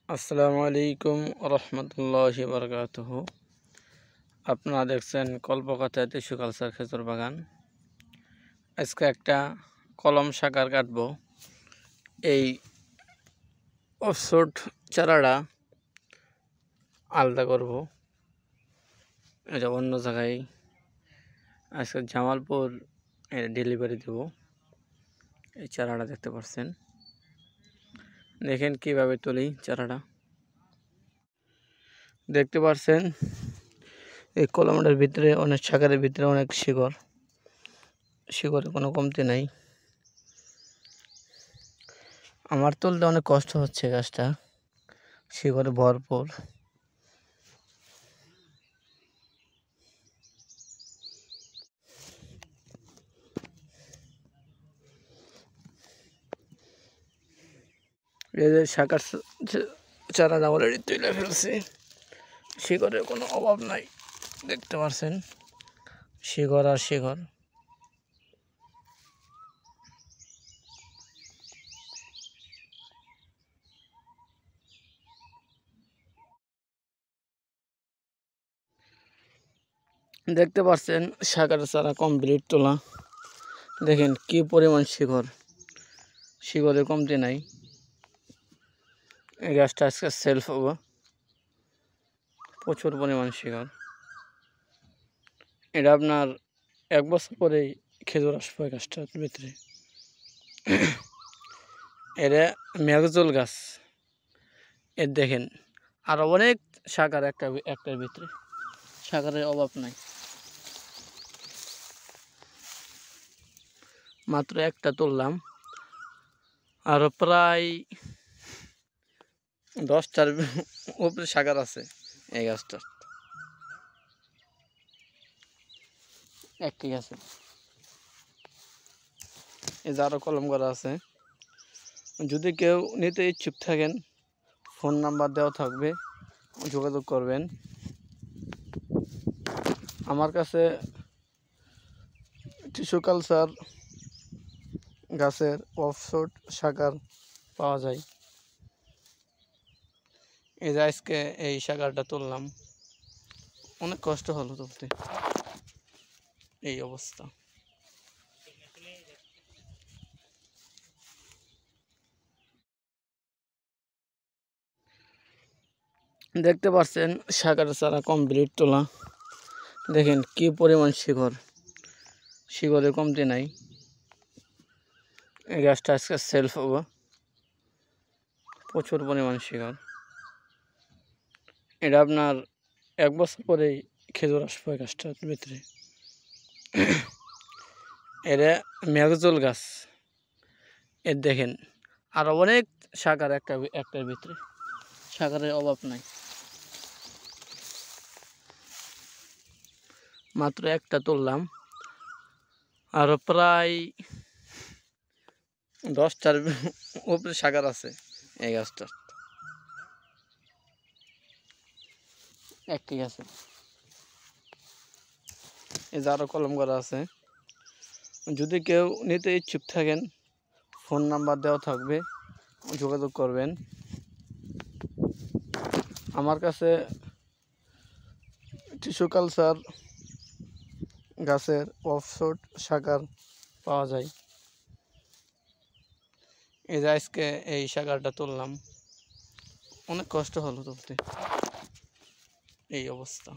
আসসালামু আলাইকুম রহমতুল্লাহি বারকাতুহু। আপনারা দেখছেন কল্পকথা টিস্যু কালচার খেজুর বাগান। আজকে একটা কলম শাকার কাটবো। এই অফসোট চারাটা আলাদা করব। এটা অন্য জায়গায় আজকে জামালপুর ডেলিভারি দেব। এই চারাটা দেখতে পাচ্ছেন, দেখেন কিভাবে তুলি চারাটা। দেখতে পাচ্ছেন এই কলমটার ভিতরে অনেক শাকারের ভিতরে অনেক শিকড়ের কোনো কমতি নাই। আমার তুলতে অনেক কষ্ট হচ্ছে, গাছটা শিকড়ে ভরপুর। এদের শাকার চারাটা অলরেডি তুলে ফেলছি, শিকড়ের কোনো অভাব নাই। দেখতে পাচ্ছেন শিকড় আর শিকড়। দেখতে পাচ্ছেন শাকারের চারা কমপ্লিট তোলা। দেখেন কি পরিমাণ শিকড়ের কমতি নাই। এই গাছটা আজকে সেলফ হবো, প্রচুর পরিমাণ শিকড়। এটা আপনার 1 বছর পরেই খেজুর আসবে গাছটার ভিতরে। এটা মেঘজল গাছ। এর দেখেন আরো অনেক শাকার একটার ভিতরে, শাকারের অভাব নাই। মাত্র একটা তুললাম, আরো প্রায় 10টার উপরে শাকার আছে এই গাছটা। একটি গাছে এই যে আরো কলম করা আছে। যদি কেউ নিতে ইচ্ছুক থাকেন, ফোন নাম্বার দেওয়া থাকবে, যোগাযোগ করবেন। আমার কাছে টিস্যু কালচার গাছের অফসোট শাকার পাওয়া যায়। এই যে আজকে এই শাকারটা তুললাম, অনেক কষ্ট হলো তুলতে। এই অবস্থা। দেখতে পাচ্ছেন শাকারের চারা কমপ্লিট তোলা। দেখেন কি পরিমাণ শিকড়ের কমতি নাই। এই গাছটা আজকে সেলফ হবো, প্রচুর পরিমাণ শিকড়। এটা আপনার 1 বছর পরেই খেজুর আসবে গাছটার ভিতরে। এটা মেঘজল গাছ। এর দেখেন আরো অনেক শাকার একটার ভিতরে, শাকারের অভাব নাই। মাত্র একটা তুললাম, আরো প্রায় 10টার উপরে শাকার আছে এই গাছটা। একটি গাছে এই যে আরো কলম করা আছে। যদি কেউ নিতে ইচ্ছুক থাকেন, ফোন নাম্বার দেওয়া থাকবে, যোগাযোগ করবেন। আমার কাছে টিস্যু কালচার গাছের অফসোট শাকার পাওয়া যায়। এই যে আজকে এই শাকারটা তুললাম, অনেক কষ্ট হলো তুলতে। এই অবস্থা।